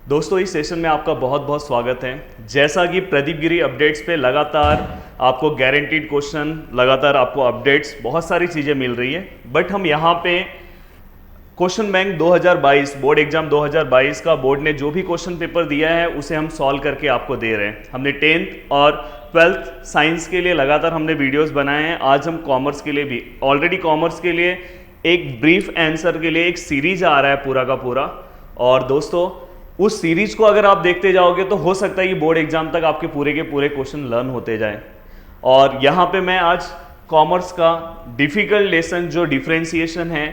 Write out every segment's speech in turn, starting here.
दोस्तों इस सेशन में आपका बहुत बहुत स्वागत है। जैसा कि प्रदीप गिरी अपडेट्स पे लगातार आपको गारंटीड क्वेश्चन, लगातार आपको अपडेट्स, बहुत सारी चीज़ें मिल रही है। बट हम यहाँ पे क्वेश्चन बैंक 2022 बोर्ड एग्जाम 2022 का बोर्ड ने जो भी क्वेश्चन पेपर दिया है उसे हम सॉल्व करके आपको दे रहे हैं। हमने 10th और 12th साइंस के लिए लगातार हमने वीडियोस बनाए हैं। आज हम कॉमर्स के लिए भी, ऑलरेडी कॉमर्स के लिए एक ब्रीफ आंसर के लिए एक सीरीज आ रहा है पूरा का पूरा। और दोस्तों उस सीरीज को अगर आप देखते जाओगे तो हो सकता है कि बोर्ड एग्जाम तक आपके पूरे के पूरे क्वेश्चन लर्न होते जाएं। और यहाँ पे मैं आज कॉमर्स का डिफिकल्ट लेसन जो डिफरेंशिएशन है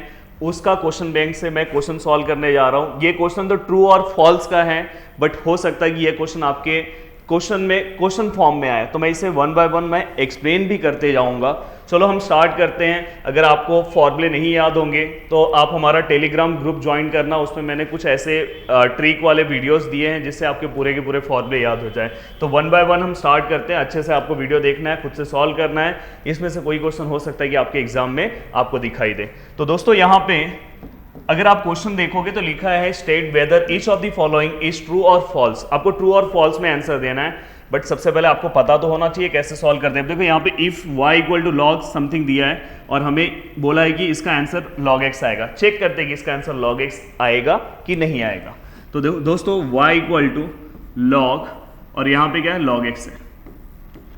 उसका क्वेश्चन बैंक से मैं क्वेश्चन सॉल्व करने जा रहा हूँ। ये क्वेश्चन तो ट्रू और फॉल्स का है, बट हो सकता है कि ये क्वेश्चन आपके क्वेश्चन फॉर्म में आए, तो मैं इसे वन बाय वन मैं एक्सप्लेन भी करते जाऊंगा। चलो हम स्टार्ट करते हैं। अगर आपको फॉर्मूले नहीं याद होंगे तो आप हमारा टेलीग्राम ग्रुप ज्वाइन करना, उसमें मैंने कुछ ऐसे ट्रिक वाले वीडियोस दिए हैं जिससे आपके पूरे के पूरे फॉर्मूले याद हो जाए। तो वन बाय वन हम स्टार्ट करते हैं। अच्छे से आपको वीडियो देखना है, खुद से सॉल्व करना है। इसमें से कोई क्वेश्चन हो सकता है कि आपके एग्जाम में आपको दिखाई दे। तो दोस्तों यहाँ पे अगर आप क्वेश्चन देखोगे तो लिखा है state whether each of the following is true और फॉल्स। आपको ट्रू और फॉल्स में आंसर देना है, बट सबसे पहले आपको पता तो होना चाहिए कैसे सॉल्व करते हैं। देखो यहाँ पे if y equal to log something दिया है और हमें बोला है कि इसका आंसर log x आएगा। चेक करते हैं कि इसका आंसर log x आएगा कि नहीं आएगा। तो दोस्तों y इक्वल टू लॉग और यहाँ पे क्या है log x है।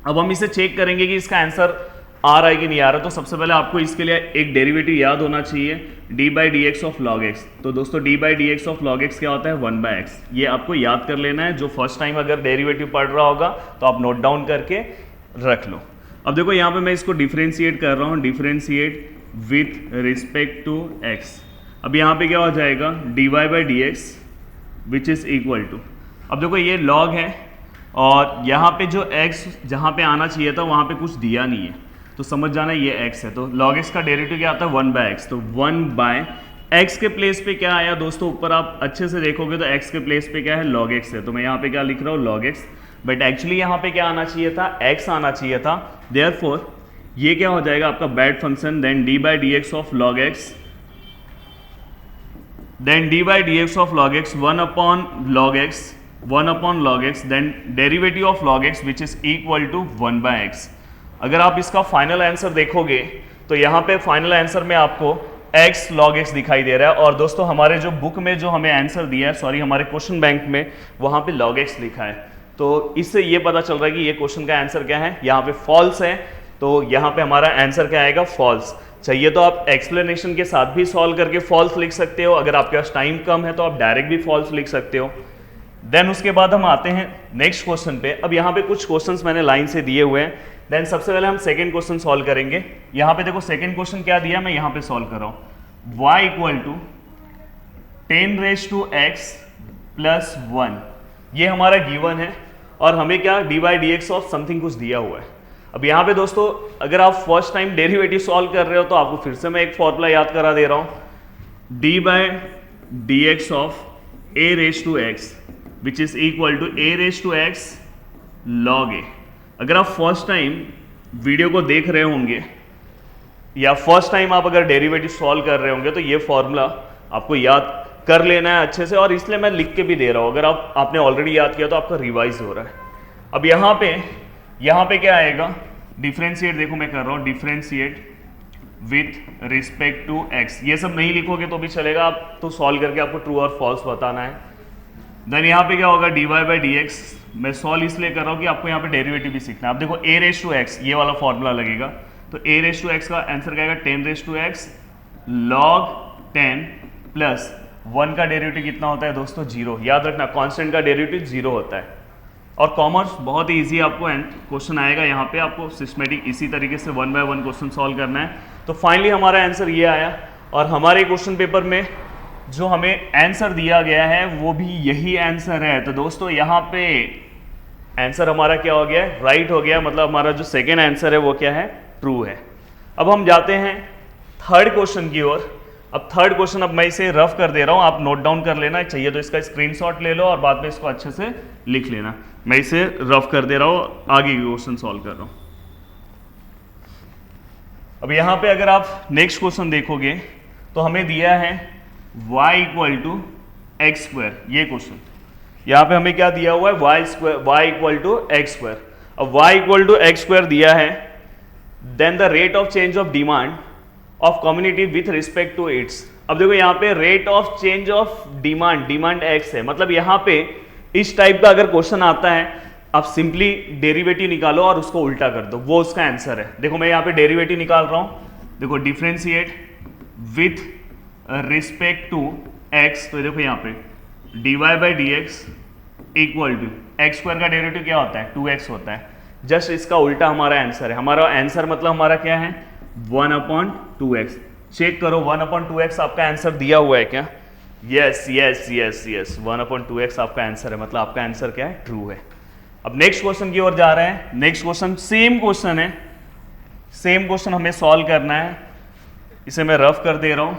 अब हम इसे चेक करेंगे कि इसका आंसर आ रहा है कि नहीं आ रहा। तो सबसे पहले आपको इसके लिए एक डेरिवेटिव याद होना चाहिए, D by d x of log x. तो दोस्तों D by d x of log x क्या होता है, 1 बाय एक्स। ये आपको याद कर लेना है। जो फर्स्ट टाइम अगर डेरिवेटिव पढ़ रहा होगा तो आप नोट डाउन करके रख लो। अब देखो यहाँ पे मैं इसको डिफ्रेंशिएट कर रहा हूँ, differentiate with respect to x. अब यहाँ पे क्या हो जाएगा, d y by d x which is equal to, अब देखो ये लॉग है और यहाँ पे जो x जहाँ पे आना चाहिए था वहाँ पे कुछ दिया नहीं है, तो समझ जाना ये x है। तो log x का डेरिवेटिव क्या आता है, 1 बाय x। तो 1 बाय x के प्लेस पे क्या आया दोस्तों, ऊपर आप अच्छे से देखोगे तो x के प्लेस पे क्या है, log x है। तो मैं यहाँ पे क्या लिख रहा हूँ, log x। बट एक्चुअली यहाँ पे क्या आना चाहिए था, x आना चाहिए था। देयरफॉर ये क्या हो जाएगा आपका bad function, then d by d x of log x, then d by d x of log x 1 upon log x, 1 upon log x, then derivative of log x which is equal to 1 by x. अगर आप इसका final answer देखोगे तो यहाँ पे final answer में आपको x log x दिखाई दे रहा है। और दोस्तों हमारे जो बुक में जो हमें आंसर दिया है, सॉरी हमारे क्वेश्चन बैंक में, वहाँ पे log x लिखा है। तो इससे ये पता चल रहा है कि ये क्वेश्चन का आंसर क्या है, यहाँ पे फॉल्स है। तो यहाँ पे हमारा आंसर क्या आएगा, फॉल्स। चाहिए तो आप एक्सप्लेनेशन के साथ भी सॉल्व करके फॉल्स लिख सकते हो। अगर आपके पास टाइम कम है तो आप डायरेक्ट भी फॉल्स लिख सकते हो। देन उसके बाद हम आते हैं नेक्स्ट क्वेश्चन पे। अब यहाँ पे कुछ क्वेश्चंस मैंने लाइन से दिए हुए हैं। देन सबसे पहले हम सेकंड क्वेश्चन सॉल्व करेंगे। यहाँ पे देखो सेकंड क्वेश्चन क्या दिया, मैं यहाँ पे सॉल्व कर रहा हूँ। y equal to 10 raise to x plus 1, ये हमारा गिवन है और हमें क्या d by d x of something कुछ दिया हुआ है। अब यहाँ पे दोस्तों अगर आप फर्स्ट टाइम डेरिवेटिव सॉल्व कर रहे हो तो आपको फिर से मैं एक फॉर्मूला याद करा दे रहा हूँ, d by d x of a raise to x which is equal to a raise to x log a। अगर आप फर्स्ट टाइम वीडियो को देख रहे होंगे या फर्स्ट टाइम आप अगर डेरिवेटिव सॉल्व कर रहे होंगे तो ये फॉर्मूला आपको याद कर लेना है अच्छे से, और इसलिए मैं लिख के भी दे रहा हूँ। अगर आपने ऑलरेडी याद किया तो आपका रिवाइज हो रहा है। अब यहाँ पे क्या आएगा, डिफ्रेंशिएट, देखो मैं कर रहा हूँ differentiate with respect to x. ये सब नहीं लिखोगे तो भी चलेगा, आप तो सॉल्व करके आपको ट्रू और फॉल्स बताना है। देन यहाँ पे क्या होगा, d y by d x. मैं सॉल्व इसलिए कर रहा हूँ कि आपको यहाँ पे डेरिवेटिव भी सीखना है। आप देखो a रेज टू एक्स, ये वाला फॉर्मूला लगेगा। तो a रेज टू एक्स का आंसर क्या आएगा, 10 raise to x log 10 plus 1 का डेरिवेटिव कितना होता है दोस्तों, 0। याद रखना कांस्टेंट का डेरिवेटिव 0 होता है। और कॉमर्स बहुत ही ईजी आपको क्वेश्चन आएगा। यहाँ पे आपको सिस्टमेटिक इसी तरीके से 1 बाय 1 क्वेश्चन सॉल्व करना है। तो फाइनली हमारा आंसर ये आया और हमारे क्वेश्चन पेपर में जो हमें आंसर दिया गया है वो भी यही आंसर है। तो दोस्तों यहाँ पे आंसर हमारा क्या हो गया, राइट हो गया। मतलब हमारा जो सेकेंड आंसर है वो क्या है, ट्रू है। अब हम जाते हैं थर्ड क्वेश्चन की ओर। अब थर्ड क्वेश्चन, अब मैं इसे रफ कर दे रहा हूँ, आप नोट डाउन कर लेना, चाहिए तो इसका स्क्रीनशॉट ले लो और बाद में इसको अच्छे से लिख लेना। मैं इसे रफ कर दे रहा हूँ, आगे क्वेश्चन सॉल्व कर रहा हूँ। अब यहाँ पे अगर आप नेक्स्ट क्वेश्चन देखोगे तो हमें दिया है y equal to x square, ये क्वेश्चन। यहाँ पे हमें क्या दिया हुआ है, y square, y equal to x square. अब y equal to x square दिया है, then the rate of change of demand of community with respect to its. अब देखो यहाँ पे rate of change of demand, demand x है, मतलब यहाँ पे इस टाइप का अगर क्वेश्चन आता है, आप सिंपली डेरिवेटिव निकालो और उसको उल्टा कर दो, वो उसका आंसर है। देखो मैं यहाँ पे डेरिवेटिव निकाल रहा हूँ, देखो differentiate with respect to x, तो देखो यहाँ पे dy by d x equal to x square का डेरिवेटिव क्या होता है, 2x होता है। जस्ट इसका उल्टा हमारा आंसर है। हमारा आंसर मतलब हमारा क्या है, 1/2x। चेक करो 1/2x आपका आंसर दिया हुआ है क्या? Yes yes yes yes, 1/2x आपका आंसर है, मतलब आपका आंसर क्या है, ट्रू है। अब नेक्स्ट क्वेश्चन की ओर जा रहे हैं। नेक्स्ट क्वेश्चन सेम क्वेश्चन है, सेम क्वेश्चन हमें सॉल्व करना है। इसे मैं रफ कर दे रहा हूं।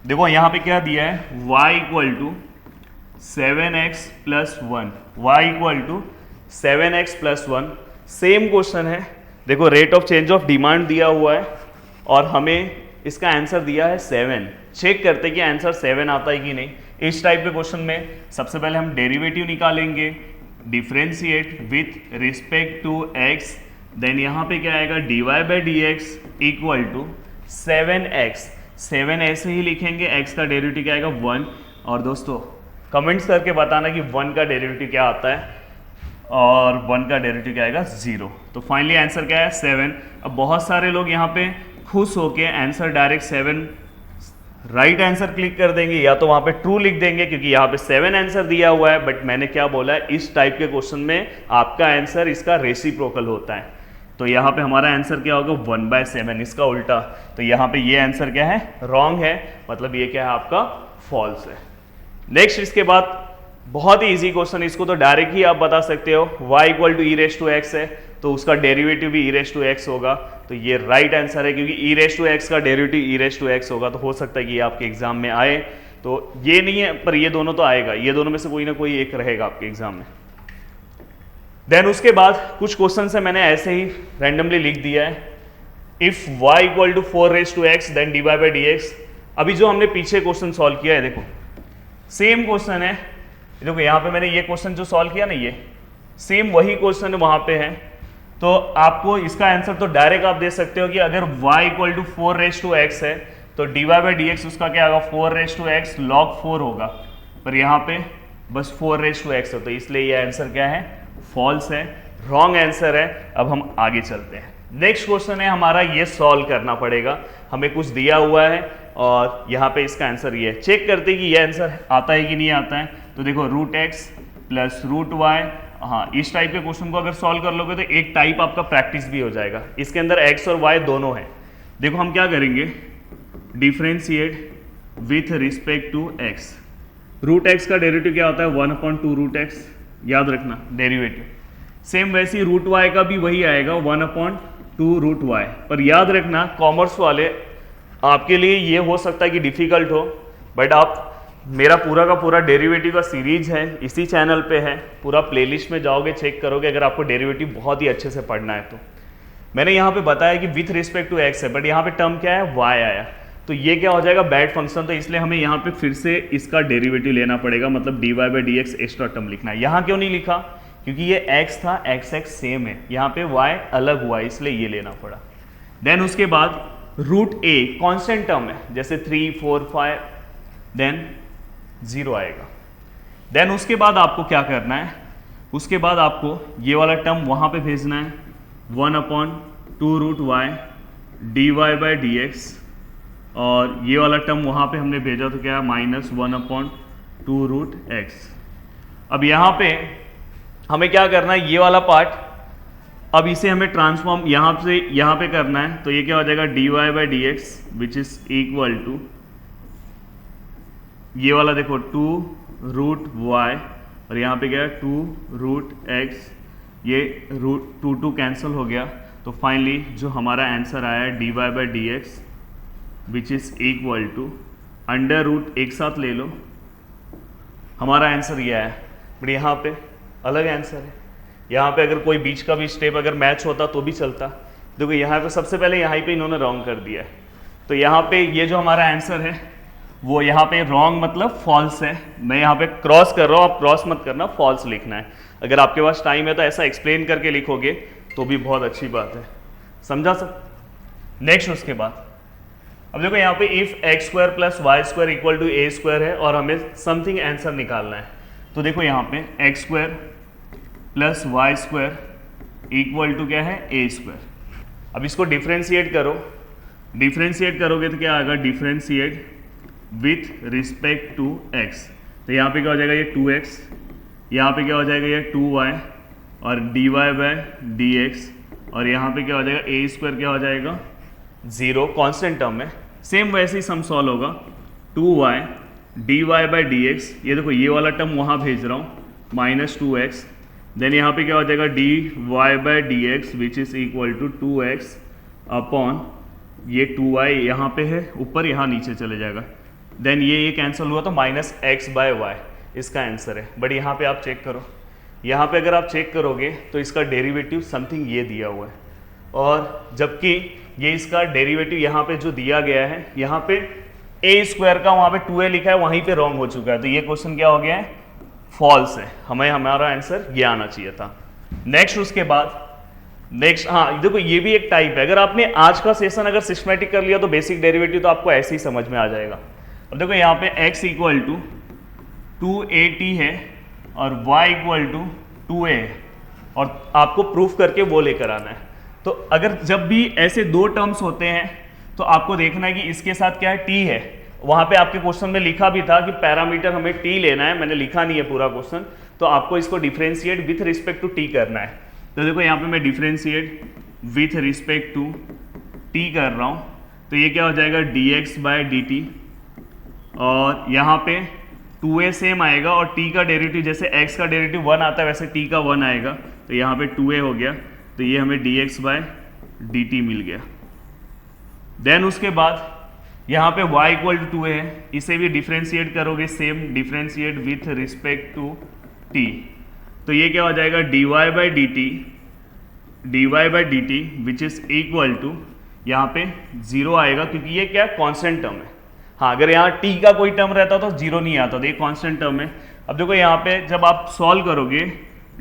देखो यहां पे क्या दिया है, y equal to 7x plus 1, y equal to 7x plus 1। Same question है। देखो rate of change of demand दिया हुआ है और हमें इसका आंसर दिया है 7। चेक करते कि आंसर 7 आता है कि नहीं। इस टाइप के क्वेश्चन में सबसे पहले हम डेरिवेटिव निकालेंगे, differentiate with respect to x, then यहाँ पे क्या आएगा, dy by d x equal to 7x। 7 ऐसे ही लिखेंगे, x का डेरिवेटिव क्या आएगा, 1। और दोस्तों कमेंट्स करके बताना कि 1 का डेरिवेटिव क्या आता है और 1 का डेरिवेटिव क्या आएगा, 0। तो फाइनली आंसर क्या है, 7। अब बहुत सारे लोग यहाँ पे खुश होके answer direct 7 right answer click कर देंगे, या तो वहाँ पे ट्रू लिख देंगे क्योंकि यहाँ पे 7 आंसर दिया हुआ है। बट मैंने क्या बोला है, इस टाइप के क्वेश्चन में आपका आंसर इसका रेसिप्रोकल होता है। तो यहाँ पे हमारा आंसर क्या होगा, 1/7, इसका उल्टा। तो यहाँ पे ये आंसर क्या है, रॉन्ग है, मतलब ये क्या है आपका, फॉल्स है। नेक्स्ट इसके बाद बहुत ही इजी क्वेश्चन, इसको तो डायरेक्ट ही आप बता सकते हो। y equal to e raise to x है तो उसका डेरिवेटिव भी ई रेस टू एक्स होगा, तो ये राइट आंसर है क्योंकि ई रेस टू एक्स का derivative e raise to x होगा। तो हो सकता है कि ये आपके एग्जाम में आए, तो ये नहीं है पर ये दोनों तो आएगा, ये दोनों में से कोई ना कोई एक रहेगा आपके एग्जाम में। देन उसके बाद कुछ क्वेश्चन है मैंने ऐसे ही रैंडमली लिख दिया है। If y equal to 4 raise to x then dy by d x. अभी जो हमने पीछे क्वेश्चन सॉल्व किया है, देखो सेम क्वेश्चन है। देखो यहाँ पे मैंने ये क्वेश्चन जो सॉल्व किया ना, ये सेम वही क्वेश्चन वहां पे है। तो आपको इसका आंसर तो डायरेक्ट आप दे सकते हो कि अगर y equal to 4 raise to x है तो dy बाई डी एक्स उसका क्या होगा, 4 रेस टू एक्स लॉग 4 होगा। पर यहाँ पे बस 4 रेस टू एक्स है, तो इसलिए ये आंसर क्या है, फॉल्स है, रॉन्ग आंसर है। अब हम आगे चलते हैं। नेक्स्ट क्वेश्चन है हमारा, ये सॉल्व करना पड़ेगा। हमें कुछ दिया हुआ है और यहाँ पे इसका आंसर ये है। चेक करते हैं कि ये आंसर आता है कि नहीं आता है। तो देखो root x plus root y, हाँ इस टाइप के क्वेश्चन को अगर सॉल्व कर लोगे तो एक टाइप आपका प्रैक्टिस भी हो जाएगा। इसके अंदर एक्स और वाई दोनों है। देखो हम क्या करेंगे, differentiate with respect to x. Root x का डेरिवेटिव क्या होता है, 1/2 रूट एक्स, याद रखना डेरिवेटिव। सेम वैसे ही रूट वाई का भी वही आएगा, 1/2 रूट वाई। पर याद रखना कॉमर्स वाले, आपके लिए ये हो सकता है कि डिफिकल्ट हो, बट आप मेरा पूरा का पूरा डेरिवेटिव का सीरीज है, इसी चैनल पे है। पूरा प्लेलिस्ट में जाओगे, चेक करोगे, अगर आपको डेरिवेटिव बहुत ही अच्छे से पढ़ना है तो। मैंने यहाँ पे बताया कि विथ रिस्पेक्ट टू एक्स है, बट यहाँ पे टर्म क्या है, वाई आया, तो ये क्या हो जाएगा, बैड फंक्शन। तो इसलिए हमें यहाँ पे फिर से इसका डेरिवेटिव लेना पड़ेगा, मतलब dy by d x extra term लिखना है। यहाँ क्यों नहीं लिखा, क्योंकि ये x था, x सेम है, यहाँ पे y अलग हुआ है, इसलिए ये लेना पड़ा। देन उसके बाद रूट a कॉन्स्टेंट टर्म है, जैसे 3, 4, 5, देन 0 आएगा। देन उसके बाद आपको क्या करना है, उसके बाद आपको ये वाला टर्म वहाँ पे भेजना है, 1/2 root y dy by d x, और ये वाला टर्म वहाँ पे हमने भेजा तो क्या है, -1/2 रूट एक्स। अब यहाँ पे हमें क्या करना है, ये वाला पार्ट, अब इसे हमें ट्रांसफॉर्म यहाँ से यहाँ पे करना है। तो ये क्या हो जाएगा, dy by d x which is equal to ये वाला देखो 2 रूट वाई, और यहाँ पे क्या है 2 रूट एक्स, ये रूट 2 कैंसिल हो गया। तो फाइनली जो हमारा आंसर आया है dy by d x which is equal to under root, एक साथ ले लो, हमारा आंसर ये है। बट यहाँ पे अलग आंसर है, यहाँ पे अगर कोई बीच का भी स्टेप अगर मैच होता तो भी चलता। देखो यहाँ पे सबसे पहले यहाँ पे इन्होंने रॉन्ग कर दिया है, तो यहाँ पे ये जो हमारा आंसर है वो यहाँ पे रॉन्ग मतलब फॉल्स है। मैं यहाँ पे क्रॉस कर रहा हूँ, आप क्रॉस मत करना, फॉल्स लिखना है। अगर आपके पास टाइम है तो ऐसा एक्सप्लेन करके लिखोगे तो भी बहुत अच्छी बात है, समझा सब। नेक्स्ट उसके बाद अब देखो यहाँ पे if x square plus y square equal to a square है और हमें समथिंग आंसर निकालना है। तो देखो यहाँ पे x square plus y square equal to क्या है, ए स्क्वायर। अब इसको डिफ्रेंशिएट करो, डिफ्रेंशिएट करोगे तो क्या आएगा, differentiate with respect to x. तो यहाँ पे क्या हो जाएगा, ये 2x, यहाँ पे क्या हो जाएगा, ये 2y और dy बाय डी एक्स, और यहाँ पे क्या हो जाएगा, ए स्क्वायर क्या हो जाएगा 0, कॉन्स्टेंट टर्म है। सेम वैसे ही सम सॉल्व होगा, 2y dy by d x, ये देखो ये वाला टर्म वहाँ भेज रहा हूँ, माइनस 2x, देन यहाँ पे क्या हो जाएगा dy by d x which is equal to 2x upon ये 2y यहाँ पे है ऊपर, यहाँ नीचे चले जाएगा, देन ये कैंसिल हुआ तो माइनस एक्स बाय वाई इसका आंसर है। बट यहाँ पे आप चेक करो, यहाँ पे अगर आप चेक करोगे तो इसका डेरिवेटिव समथिंग ये दिया हुआ है, और जबकि ये इसका डेरिवेटिव यहाँ पे जो दिया गया है, यहाँ पे ए स्क्वायर का वहाँ पे 2a लिखा है, वहीं पे रॉन्ग हो चुका है। तो ये क्वेश्चन क्या हो गया है, फॉल्स है। हमें हमारा आंसर ये आना चाहिए था। नेक्स्ट उसके बाद नेक्स्ट, हाँ देखो ये भी एक टाइप है। अगर आपने आज का सेशन अगर सिस्टमेटिक कर लिया तो बेसिक डेरिवेटिव तो आपको ऐसे ही समझ में आ जाएगा। अब देखो यहाँ पे x इक्वल टू 2at है और y इक्वल टू 2a है, और आपको प्रूफ करके वो लेकर आना है। तो अगर जब भी ऐसे दो टर्म्स होते हैं तो आपको देखना है कि इसके साथ क्या है, t है। वहाँ पे आपके क्वेश्चन में लिखा भी था कि पैरामीटर हमें t लेना है, मैंने लिखा नहीं है पूरा क्वेश्चन, तो आपको इसको differentiate with respect to t करना है। तो देखो यहाँ पे मैं differentiate with respect to t कर रहा हूँ, तो ये क्या हो जाएगा dx बाय dt, और यहाँ पे 2a सेम आएगा और t का डेरिवेटिव जैसे x का डेरिवेटिव 1 आता है वैसे t का 1 आएगा, तो यहाँ पे 2a हो गया, तो ये हमें dx बाय dt मिल गया। देन उसके बाद यहाँ पे y इक्वल टू 2a है, इसे भी डिफ्रेंशिएट करोगे, same differentiate with respect to t, तो ये क्या हो जाएगा dy by d t which is equal to, यहाँ पे 0 आएगा क्योंकि ये क्या कांस्टेंट टर्म है। हाँ अगर यहाँ t का कोई टर्म रहता तो 0 नहीं आता, तो ये कांस्टेंट टर्म है। अब देखो यहाँ पे जब आप सॉल्व करोगे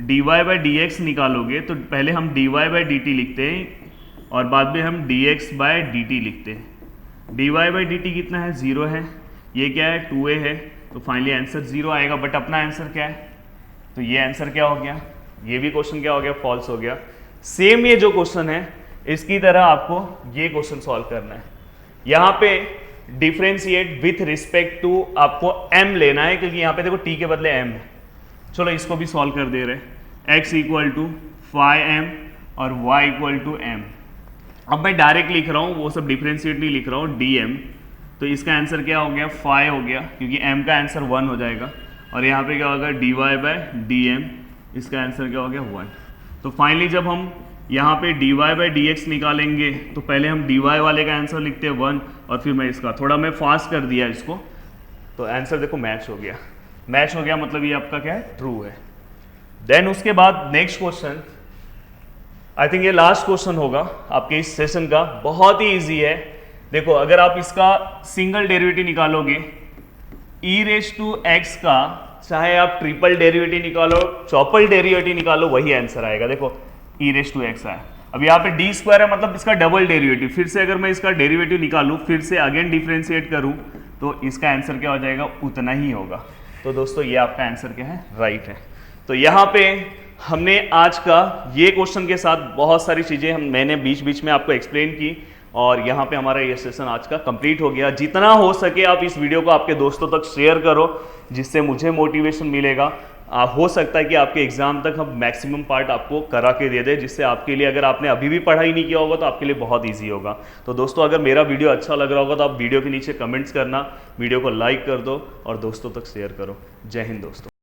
dy बाई डी एक्स निकालोगे तो पहले हम dy बाई डी टी लिखते हैं और बाद में हम dx बाई डी टी लिखते हैं। dy बाई डी टी कितना है, 0 है, ये क्या है 2a है, तो फाइनली आंसर 0 आएगा। बट अपना आंसर क्या है, तो ये आंसर क्या हो गया, ये भी क्वेश्चन क्या हो गया, फॉल्स हो गया। सेम ये जो क्वेश्चन है इसकी तरह आपको ये क्वेश्चन सॉल्व करना है। यहाँ पे डिफ्रेंशिएट विथ रिस्पेक्ट टू आपको m लेना है, क्योंकि यहाँ पे देखो t के बदले m है। चलो इसको भी सॉल्व कर दे रहे, x इक्वल टू 5m और y इक्वल टू m। अब मैं डायरेक्ट लिख रहा हूँ, वो सब डिफ्रेंशिएट नहीं लिख रहा हूँ, dm, तो इसका आंसर क्या हो गया 5 हो गया, क्योंकि m का आंसर 1 हो जाएगा, और यहाँ पे क्या होगा dy बाय dm, इसका आंसर क्या हो गया 1। तो फाइनली जब हम यहाँ पे dy बाई डी एक्स निकालेंगे तो पहले हम dy वाले का आंसर लिखते हैं 1, और फिर मैं इसका थोड़ा मैं फास्ट कर दिया इसको, तो आंसर देखो मैच हो गया। मैच हो गया मतलब ये आपका क्या है, ट्रू है। देन उसके बाद नेक्स्ट क्वेश्चन, आई थिंक ये लास्ट क्वेश्चन होगा आपके इस सेशन का, बहुत ही ईजी है। देखो अगर आप इसका सिंगल डेरिवेटिव निकालोगे e रेज टू एक्स का, चाहे आप ट्रिपल डेरिवेटिव निकालो, चौपल डेरिवेटिव निकालो, वही आंसर आएगा। देखो e रेज टू एक्स आया, अब यहाँ पे डी स्क्वायर है मतलब इसका डबल डेरिवेटिव, फिर से अगर मैं इसका डेरिवेटिव निकालूं, फिर से अगेन डिफ्रेंशिएट करूं, तो इसका आंसर क्या हो जाएगा, उतना ही होगा। तो दोस्तों ये आपका आंसर क्या है, राइट है। तो यहाँ पे हमने आज का ये क्वेश्चन के साथ बहुत सारी चीज़ें मैंने बीच बीच में आपको एक्सप्लेन की, और यहाँ पे हमारा ये सेशन आज का कंप्लीट हो गया। जितना हो सके आप इस वीडियो को आपके दोस्तों तक शेयर करो, जिससे मुझे मोटिवेशन मिलेगा। हो सकता है कि आपके एग्जाम तक हम मैक्सिमम पार्ट आपको करा के दे दें, जिससे आपके लिए, अगर आपने अभी भी पढ़ाई नहीं किया होगा तो आपके लिए बहुत ईजी होगा। तो दोस्तों अगर मेरा वीडियो अच्छा लग रहा होगा तो आप वीडियो के नीचे कमेंट्स करना, वीडियो को लाइक कर दो और दोस्तों तक शेयर करो। जय हिंद दोस्तों।